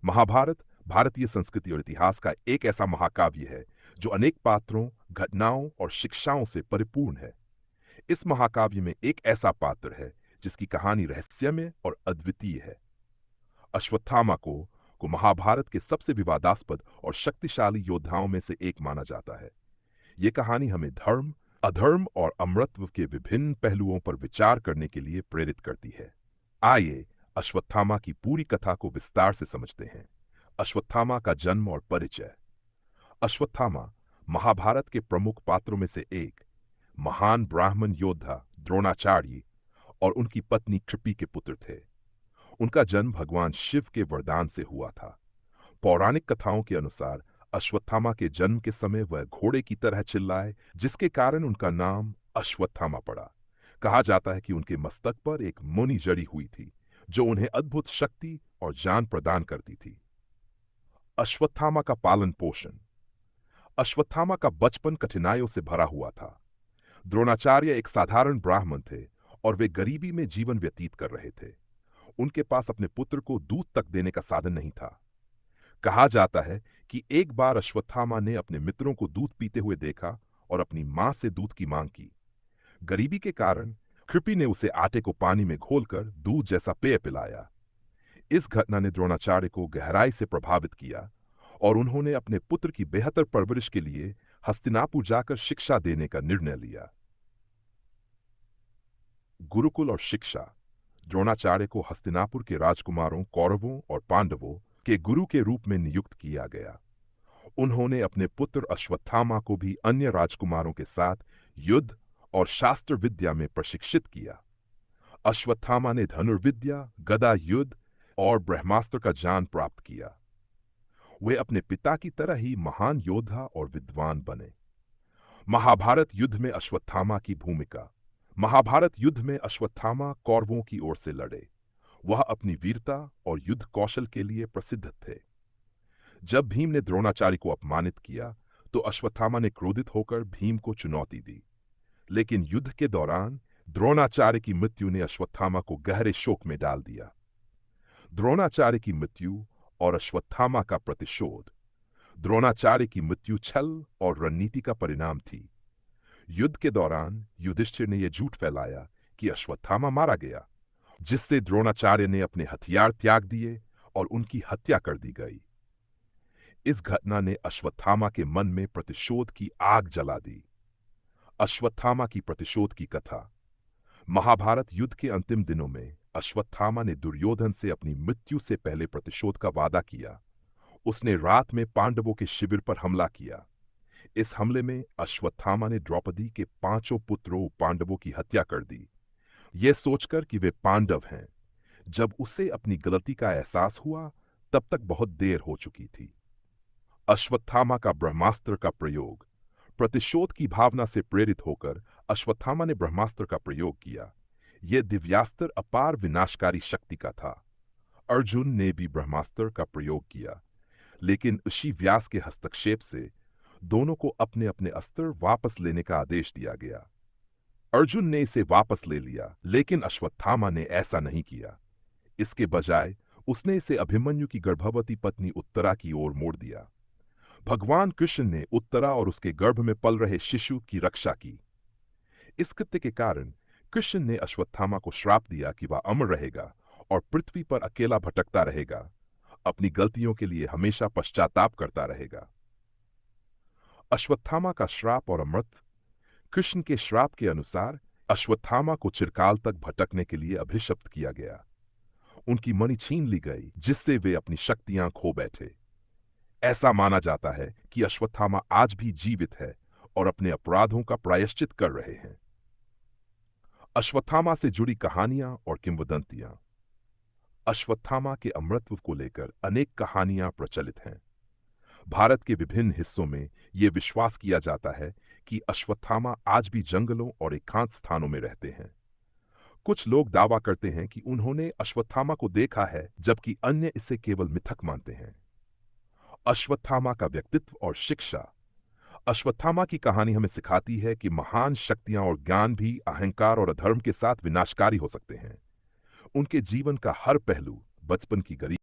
महाभारत भारतीय संस्कृति और इतिहास का एक ऐसा महाकाव्य है जो अनेक पात्रों, घटनाओं और शिक्षाओं से परिपूर्ण है। इस महाकाव्य में एक ऐसा पात्र है जिसकी कहानी रहस्यमय और अद्वितीय है। अश्वत्थामा को महाभारत के सबसे विवादास्पद और शक्तिशाली योद्धाओं में से एक माना जाता है। ये कहानी हमें धर्म, अधर्म और अमरत्व के विभिन्न पहलुओं पर विचार करने के लिए प्रेरित करती है। आइए अश्वत्थामा की पूरी कथा को विस्तार से समझते हैं। अश्वत्थामा का जन्म और परिचय। अश्वत्थामा महाभारत के प्रमुख पात्रों में से एक, महान ब्राह्मण योद्धा द्रोणाचार्य और उनकी पत्नी कृपि के पुत्र थे। उनका जन्म भगवान शिव के वरदान से हुआ था। पौराणिक कथाओं के अनुसार अश्वत्थामा के जन्म के समय वह घोड़े की तरह चिल्लाए, जिसके कारण उनका नाम अश्वत्थामा पड़ा। कहा जाता है कि उनके मस्तक पर एक मुनि जड़ी हुई थी जो उन्हें अद्भुत शक्ति और जान प्रदान करती थी। अश्वत्थामा का पालन पोषण। अश्वत्थामा का बचपन कठिनाइयों से भरा हुआ था। द्रोणाचार्य एक साधारण ब्राह्मण थे और वे गरीबी में जीवन व्यतीत कर रहे थे। उनके पास अपने पुत्र को दूध तक देने का साधन नहीं था। कहा जाता है कि एक बार अश्वत्थामा ने अपने मित्रों को दूध पीते हुए देखा और अपनी मां से दूध की मांग की। गरीबी के कारण कृपि ने उसे आटे को पानी में घोलकर दूध जैसा पेय पिलाया। इस घटना ने द्रोणाचार्य को गहराई से प्रभावित किया और उन्होंने अपने पुत्र की बेहतर परवरिश के लिए हस्तिनापुर जाकर शिक्षा देने का निर्णय लिया। गुरुकुल और शिक्षा। द्रोणाचार्य को हस्तिनापुर के राजकुमारों कौरवों और पांडवों के गुरु के रूप में नियुक्त किया गया। उन्होंने अपने पुत्र अश्वत्थामा को भी अन्य राजकुमारों के साथ युद्ध और शास्त्र विद्या में प्रशिक्षित किया। अश्वत्थामा ने धनुर्विद्या, गदा युद्ध और ब्रह्मास्त्र का ज्ञान प्राप्त किया। वे अपने पिता की तरह ही महान योद्धा और विद्वान बने। महाभारत युद्ध में अश्वत्थामा की भूमिका। महाभारत युद्ध में अश्वत्थामा कौरवों की ओर से लड़े। वह अपनी वीरता और युद्ध कौशल के लिए प्रसिद्ध थे। जब भीम ने द्रोणाचार्य को अपमानित किया तो अश्वत्थामा ने क्रोधित होकर भीम को चुनौती दी। लेकिन युद्ध के दौरान द्रोणाचार्य की मृत्यु ने अश्वत्थामा को गहरे शोक में डाल दिया। द्रोणाचार्य की मृत्यु और अश्वत्थामा का प्रतिशोध। द्रोणाचार्य की मृत्यु छल और रणनीति का परिणाम थी। युद्ध के दौरान युधिष्ठिर ने यह झूठ फैलाया कि अश्वत्थामा मारा गया, जिससे द्रोणाचार्य ने अपने हथियार त्याग दिए और उनकी हत्या कर दी गई। इस घटना ने अश्वत्थामा के मन में प्रतिशोध की आग जला दी। अश्वत्थामा की प्रतिशोध की कथा। महाभारत युद्ध के अंतिम दिनों में अश्वत्थामा ने दुर्योधन से अपनी मृत्यु से पहले प्रतिशोध का वादा किया। उसने रात में पांडवों के शिविर पर हमला किया। इस हमले में अश्वत्थामा ने द्रौपदी के 5 पुत्रों पांडवों की हत्या कर दी, यह सोचकर कि वे पांडव हैं। जब उसे अपनी गलती का एहसास हुआ तब तक बहुत देर हो चुकी थी। अश्वत्थामा का ब्रह्मास्त्र का प्रयोग। प्रतिशोध की भावना से प्रेरित होकर अश्वत्थामा ने ब्रह्मास्त्र का प्रयोग किया। यह दिव्यास्त्र अपार विनाशकारी शक्ति का था। अर्जुन ने भी ब्रह्मास्त्र का प्रयोग किया, लेकिन ऋषि व्यास के हस्तक्षेप से दोनों को अपने अपने अस्त्र वापस लेने का आदेश दिया गया। अर्जुन ने इसे वापस ले लिया, लेकिन अश्वत्थामा ने ऐसा नहीं किया। इसके बजाय उसने इसे अभिमन्यु की गर्भवती पत्नी उत्तरा की ओर मोड़ दिया। भगवान कृष्ण ने उत्तरा और उसके गर्भ में पल रहे शिशु की रक्षा की। इस कृत्य के कारण कृष्ण ने अश्वत्थामा को श्राप दिया कि वह अमर रहेगा और पृथ्वी पर अकेला भटकता रहेगा, अपनी गलतियों के लिए हमेशा पश्चाताप करता रहेगा। अश्वत्थामा का श्राप और अमृत। कृष्ण के श्राप के अनुसार अश्वत्थामा को चिरकाल तक भटकने के लिए अभिशप्त किया गया। उनकी मणि छीन ली गई, जिससे वे अपनी शक्तियां खो बैठे। ऐसा माना जाता है कि अश्वत्थामा आज भी जीवित है और अपने अपराधों का प्रायश्चित कर रहे हैं। अश्वत्थामा से जुड़ी कहानियां और किंवदंतियां। अश्वत्थामा के अमरत्व को लेकर अनेक कहानियां प्रचलित हैं। भारत के विभिन्न हिस्सों में यह विश्वास किया जाता है कि अश्वत्थामा आज भी जंगलों और एकांत स्थानों में रहते हैं। कुछ लोग दावा करते हैं कि उन्होंने अश्वत्थामा को देखा है, जबकि अन्य इसे केवल मिथक मानते हैं। अश्वत्थामा का व्यक्तित्व और शिक्षा। अश्वत्थामा की कहानी हमें सिखाती है कि महान शक्तियां और ज्ञान भी अहंकार और अधर्म के साथ विनाशकारी हो सकते हैं। उनके जीवन का हर पहलू, बचपन की गरीबी,